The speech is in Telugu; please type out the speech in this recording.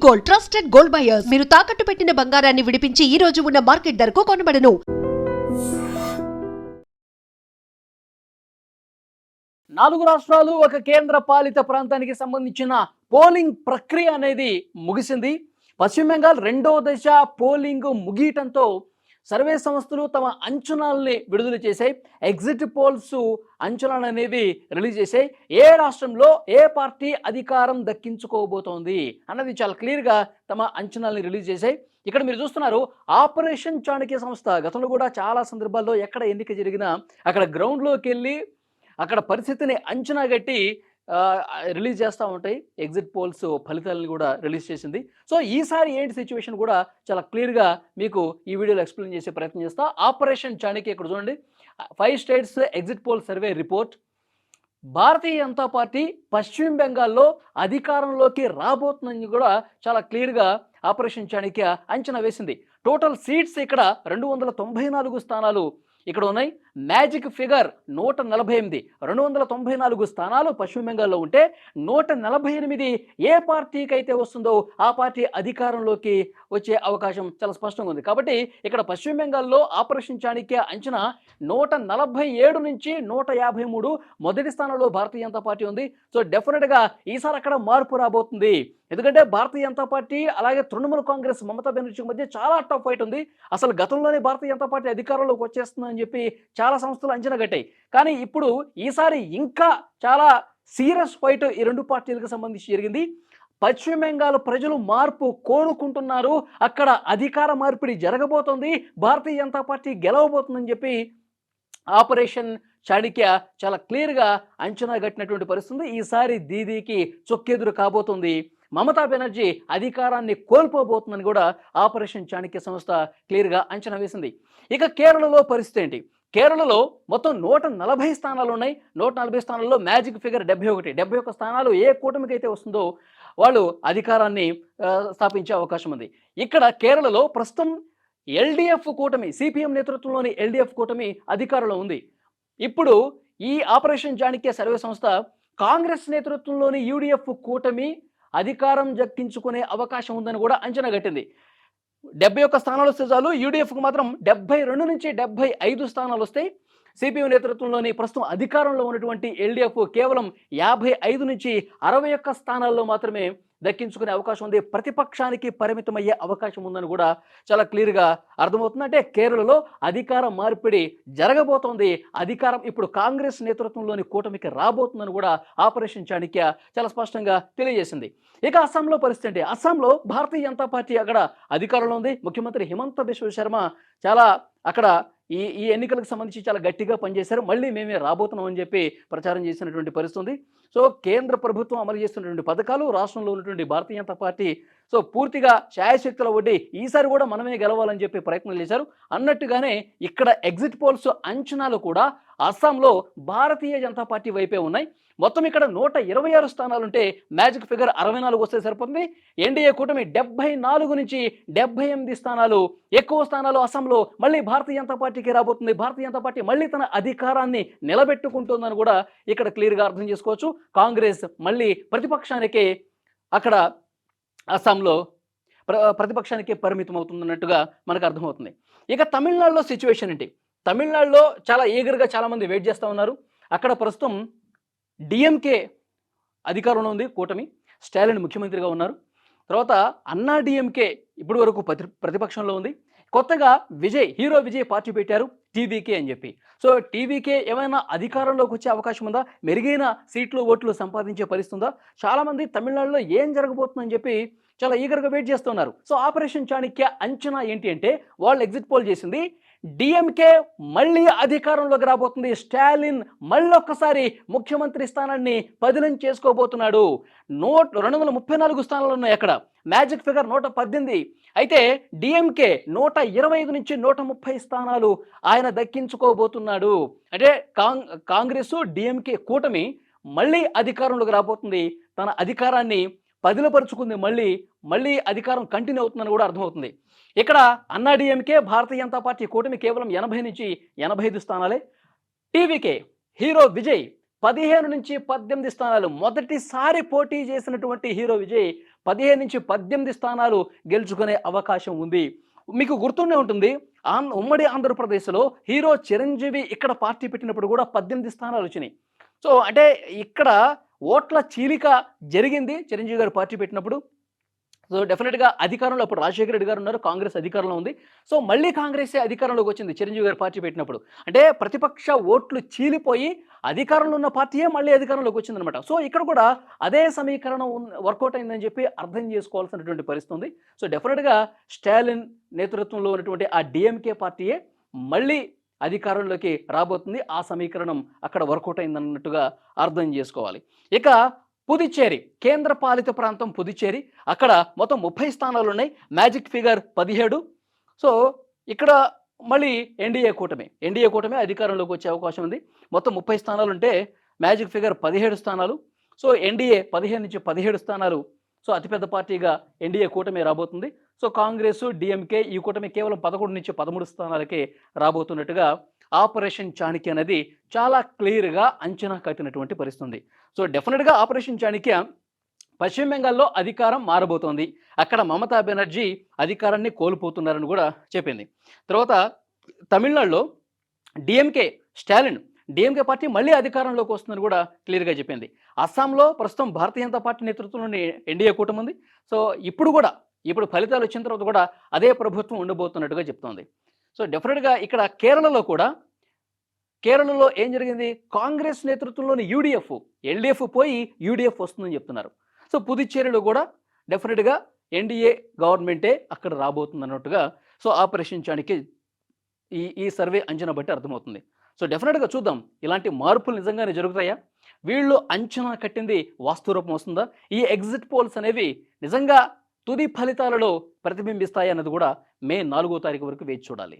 Gold, trusted gold buyers. మీరు తాకట్టు పెట్టిన బంగారాన్ని విడిపించి ఈ రోజు ఉన్న మార్కెట్ ధరకు కొనబడను. 4 రాష్ట్రాలు ఒక కేంద్ర పాలిత ప్రాంతానికి సంబంధించిన పోలింగ్ ప్రక్రియ అనేది ముగిసింది. పశ్చిమ బెంగాల్ రెండో దశ పోలింగ్ ముగియటంతో సర్వే సంస్థలు తమ అంచనాల్ని విడుదల చేశాయి. ఎగ్జిట్ పోల్స్ అంచనాలు అనేవి రిలీజ్ చేశాయి. ఏ రాష్ట్రంలో ఏ పార్టీ అధికారం దక్కించుకోబోతోంది అన్నది చాలా క్లియర్గా తమ అంచనాల్ని రిలీజ్ చేశాయి. ఇక్కడ మీరు చూస్తున్నారు, ఆపరేషన్ చాణక్య సంస్థ గతంలో కూడా చాలా సందర్భాల్లో ఎక్కడ ఎన్నిక జరిగినా అక్కడ గ్రౌండ్లోకి వెళ్ళి అక్కడ పరిస్థితిని అంచనా గట్టి రిలీజ్ చేస్తూ ఉంటాయి. ఎగ్జిట్ పోల్స్ ఫలితాలను కూడా రిలీజ్ చేసింది. సో ఈసారి ఏంటి సిచ్యువేషన్ కూడా చాలా క్లియర్గా మీకు ఈ వీడియోలో ఎక్స్ప్లెయిన్ చేసే ప్రయత్నం చేస్తా. ఆపరేషన్ చాణక్య ఇక్కడ చూడండి, 5 states exit poll survey report. Bharatiya Janata Party పశ్చిమ బెంగాల్లో అధికారంలోకి రాబోతుందని కూడా చాలా క్లియర్గా ఆపరేషన్ చాణక్య అంచనా వేసింది. టోటల్ సీట్స్ ఇక్కడ 294 స్థానాలు ఇక్కడ ఉన్నాయి. Magic figure 148. 294 స్థానాలు పశ్చిమ బెంగాల్లో ఉంటే 148 ఏ పార్టీకి అయితే వస్తుందో ఆ పార్టీ అధికారంలోకి వచ్చే అవకాశం చాలా స్పష్టంగా ఉంది. కాబట్టి ఇక్కడ పశ్చిమ బెంగాల్లో ఆపరేషన్ చాణక్య అంచనా 147 నుంచి 153. మొదటి స్థానంలో భారతీయ జనతా పార్టీ ఉంది. సో డెఫినెట్గా ఈసారి అక్కడ మార్పు రాబోతుంది. ఎందుకంటే భారతీయ జనతా పార్టీ అలాగే తృణమూల్ కాంగ్రెస్ మమతా బెనర్జీ మధ్య చాలా టఫ్ ఫైట్ ఉంది. అసలు గతంలోనే భారతీయ జనతా పార్టీ అధికారంలోకి వచ్చేస్తుందని చెప్పి చాలా సంస్థలు అంచనా కట్టాయి. కానీ ఇప్పుడు ఈసారి ఇంకా చాలా సీరియస్ ఫైట్ ఈ రెండు పార్టీలకు సంబంధించి జరిగింది. పశ్చిమ బెంగాల్ ప్రజలు మార్పు కోరుకుంటున్నారు. అక్కడ అధికార మార్పిడి జరగబోతోంది. భారతీయ జనతా పార్టీ గెలవబోతుందని చెప్పి ఆపరేషన్ చాణక్య చాలా క్లియర్గా అంచనా కట్టినటువంటి పరిస్థితి. ఈసారి దీదీకి చొక్కెదురు కాబోతుంది. మమతా బెనర్జీ అధికారాన్ని కోల్పోబోతుందని కూడా ఆపరేషన్ చాణక్య సంస్థ క్లియర్గా అంచనా వేసింది. ఇక కేరళలో పరిస్థితి ఏంటి? కేరళలో మొత్తం 140 స్థానాలు ఉన్నాయి. 140 స్థానాల్లో మ్యాజిక్ ఫిగర్ 71 స్థానాలు ఏ కూటమికి అయితే వస్తుందో వాళ్ళు అధికారాన్ని స్థాపించే అవకాశం ఉంది. ఇక్కడ కేరళలో ప్రస్తుతం ఎల్డిఎఫ్ కూటమి, సిపిఎం నేతృత్వంలోని ఎల్డిఎఫ్ కూటమి అధికారంలో ఉంది. ఇప్పుడు ఈ ఆపరేషన్ చాణక్య సర్వే సంస్థ కాంగ్రెస్ నేతృత్వంలోని యూడిఎఫ్ కూటమి అధికారం దక్కించుకునే అవకాశం ఉందని కూడా అంచనా కట్టింది. 71 స్థానాలు వస్తే చాలు, యూడిఎఫ్కు మాత్రం 72 నుంచి 75 స్థానాలు వస్తాయి. సిపిఎం నేతృత్వంలోని ప్రస్తుతం అధికారంలో ఉన్నటువంటి ఎల్డిఎఫ్ కేవలం 55 నుంచి 61 స్థానాల్లో మాత్రమే దక్కించుకునే అవకాశం ఉంది. ప్రతిపక్షానికి పరిమితమయ్యే అవకాశం ఉందని కూడా చాలా క్లియర్గా అర్థమవుతుంది. అంటే కేరళలో అధికార మార్పిడి జరగబోతోంది. అధికారం ఇప్పుడు కాంగ్రెస్ నేతృత్వంలోని కూటమికి రాబోతుందని కూడా ఆపరేషన్ చాణక్య చాలా స్పష్టంగా తెలియజేసింది. ఇక అస్సాంలో పరిస్థితి ఏంటి? అస్సాంలో భారతీయ జనతా పార్టీ అక్కడ అధికారంలో ఉంది. ముఖ్యమంత్రి హిమంత బిశ్వ శర్మ చాలా అక్కడ ఈ ఎన్నికలకు సంబంధించి చాలా గట్టిగా పనిచేశారు. మళ్ళీ మేమే రాబోతున్నాం అని చెప్పి ప్రచారం చేసినటువంటి పరిస్థితి ఉంది. సో కేంద్ర ప్రభుత్వం అమలు చేస్తున్నటువంటి పథకాలు, రాష్ట్రంలో ఉన్నటువంటి భారతీయ జనతా పార్టీ సో పూర్తిగా శాయశక్తుల వడ్డీ ఈసారి కూడా మనమే గెలవాలని చెప్పి ప్రయత్నాలు చేశారు. అన్నట్టుగానే ఇక్కడ ఎగ్జిట్ పోల్స్ అంచనాలు కూడా అస్సాంలో భారతీయ జనతా పార్టీ వైపే ఉన్నాయి. మొత్తం ఇక్కడ 126 స్థానాలుంటే మ్యాజిక్ ఫిగర్ 64 వస్తే సరిపోతుంది. ఎన్డీఏ కూటమి 74 నుంచి 78 స్థానాలు, ఎక్కువ స్థానాలు అస్సాంలో మళ్ళీ భారతీయ జనతా పార్టీకి రాబోతుంది. భారతీయ జనతా పార్టీ మళ్ళీ తన అధికారాన్ని నిలబెట్టుకుంటుందని కూడా ఇక్కడ క్లియర్గా అర్థం చేసుకోవచ్చు. కాంగ్రెస్ మళ్ళీ ప్రతిపక్షానికి అక్కడ అస్సాంలో ప్రతిపక్షానికి పరిమితం అవుతుందన్నట్టుగా మనకు అర్థమవుతుంది. ఇక తమిళనాడులో సిచ్యువేషన్ ఏంటి? తమిళనాడులో చాలా ఈగర్గా చాలామంది వెయిట్ చేస్తూ ఉన్నారు. అక్కడ ప్రస్తుతం డిఎంకే అధికారంలో ఉంది కూటమి. స్టాలిన్ ముఖ్యమంత్రిగా ఉన్నారు. తర్వాత అన్నా డిఎంకే ఇప్పటి వరకు ప్రతిపక్షంలో ఉంది. కొత్తగా హీరో విజయ్ పార్టీ పెట్టారు, టీవీకే అని చెప్పి. సో టీవీకే ఏమైనా అధికారంలోకి వచ్చే అవకాశం ఉందా? మెరుగైన సీట్లు, ఓట్లు సంపాదించే పరిస్థితి ఉందా? చాలామంది తమిళనాడులో ఏం జరగబోతుందని చెప్పి చాలా ఈగర్గా వెయిట్ చేస్తున్నారు. సో ఆపరేషన్ చాణక్య అంచనా ఏంటి అంటే, వాళ్ళు ఎగ్జిట్ పోల్ చేసింది డిఎంకే మళ్ళీ అధికారంలోకి రాబోతుంది. స్టాలిన్ మళ్ళొక్కసారి ముఖ్యమంత్రి స్థానాన్ని పదిలం చేసుకోబోతున్నాడు. 234 స్థానాలు ఉన్నాయి అక్కడ. Magic figure 118. అయితే డిఎంకే 125 నుంచి 130 స్థానాలు ఆయన దక్కించుకోబోతున్నాడు. అంటే కాంగ్రెస్ డిఎంకే కూటమి మళ్ళీ అధికారంలోకి రాబోతుంది. తన అధికారాన్ని పదిలపరుచుకుంది. మళ్ళీ అధికారం కంటిన్యూ అవుతుందని కూడా అర్థమవుతుంది. ఇక్కడ అన్నాడీఎంకే భారతీయ జనతా పార్టీ కూటమి కేవలం 80 నుంచి 85 స్థానాలే. టీవీకే హీరో విజయ్ 15 నుంచి 18 స్థానాలు మొదటిసారి పోటీ చేసినటువంటి హీరో విజయ్ 15 నుంచి 18 స్థానాలు గెలుచుకునే అవకాశం ఉంది. మీకు గుర్తుండే ఉంటుంది, ఉమ్మడి ఆంధ్రప్రదేశ్లో హీరో చిరంజీవి ఇక్కడ పార్టీ పెట్టినప్పుడు కూడా 18 స్థానాలు వచ్చినాయి. సో అంటే ఇక్కడ ఓట్ల చీలిక జరిగింది చిరంజీవి గారు పార్టీ పెట్టినప్పుడు. సో డెఫినెట్గా అధికారంలో అప్పుడు రాజశేఖర రెడ్డి గారు ఉన్నారు, కాంగ్రెస్ అధికారంలో ఉంది. సో మళ్ళీ కాంగ్రెసే అధికారంలోకి వచ్చింది చిరంజీవి గారు పార్టీ పెట్టినప్పుడు. అంటే ప్రతిపక్ష ఓట్లు చీలిపోయి అధికారంలో ఉన్న పార్టీయే మళ్ళీ అధికారంలోకి వచ్చిందనమాట. సో ఇక్కడ కూడా అదే సమీకరణం వర్కౌట్ అయిందని చెప్పి అర్థం చేసుకోవాల్సినటువంటి పరిస్థితి ఉంది. సో డెఫినెట్గా స్టాలిన్ నేతృత్వంలో ఉన్నటువంటి ఆ డిఎంకే పార్టీయే మళ్ళీ అధికారంలోకి రాబోతుంది. ఆ సమీకరణం అక్కడ వర్కౌట్ అయిందన్నట్టుగా అర్థం చేసుకోవాలి. ఇక పుదుచ్చేరి, కేంద్ర పాలిత ప్రాంతం పుదుచ్చేరి, అక్కడ మొత్తం 30 స్థానాలు ఉన్నాయి, మ్యాజిక్ ఫిగర్ 17. సో ఇక్కడ మళ్ళీ ఎన్డీఏ కూటమి అధికారంలోకి వచ్చే అవకాశం ఉంది. మొత్తం 30 స్థానాలు ఉంటే మ్యాజిక్ ఫిగర్ 17 స్థానాలు. సో ఎన్డీఏ 15 నుంచి 17 స్థానాలు. సో అతిపెద్ద పార్టీగా ఎన్డీఏ కూటమి రాబోతుంది. సో కాంగ్రెస్, డిఎంకే ఈ కూటమి కేవలం 11 నుంచి 13 స్థానాలకే రాబోతున్నట్టుగా ఆపరేషన్ చాణక్య అనేది చాలా క్లియర్గా అంచనా కట్టినటువంటి పరిస్థితి. సో డెఫినెట్గా ఆపరేషన్ చాణక్య పశ్చిమ బెంగాల్లో అధికారం మారబోతోంది, అక్కడ మమతా బెనర్జీ అధికారాన్ని కోల్పోతున్నారని కూడా చెప్పింది. తర్వాత తమిళనాడులో స్టాలిన్ డిఎంకే పార్టీ మళ్ళీ అధికారంలోకి వస్తుందని కూడా క్లియర్గా చెప్పింది. అస్సాంలో ప్రస్తుతం భారతీయ జనతా పార్టీ నేతృత్వంలోని ఎన్డీఏ కూటమి ఉంది. సో ఇప్పుడు ఫలితాలు వచ్చిన తర్వాత కూడా అదే ప్రభుత్వం ఉండబోతున్నట్టుగా చెప్తోంది. సో డెఫినెట్గా ఇక్కడ కేరళలో ఏం జరిగింది, కాంగ్రెస్ నేతృత్వంలోని ఎల్డీఎఫ్ పోయి యూడీఎఫ్ వస్తుందని చెప్తున్నారు. సో పుదుచ్చేరిలో కూడా డెఫినెట్గా ఎన్డీఏ గవర్నమెంటే అక్కడ రాబోతుంది అన్నట్టుగా సో ఆపరేషన్ చాణక్య ఈ సర్వే అంచనా బట్టి అర్థమవుతుంది. సో డెఫినెట్గా చూద్దాం, ఇలాంటి మార్పులు నిజంగానే జరుగుతాయా, వీళ్ళు అంచనా కట్టింది వాస్తవరూపం వస్తుందా, ఈ ఎగ్జిట్ పోల్స్ అనేవి నిజంగా తుది ఫలితాలలో ప్రతిబింబిస్తాయి అన్నది కూడా మే 4వ తారీఖు వరకు వేచి చూడాలి.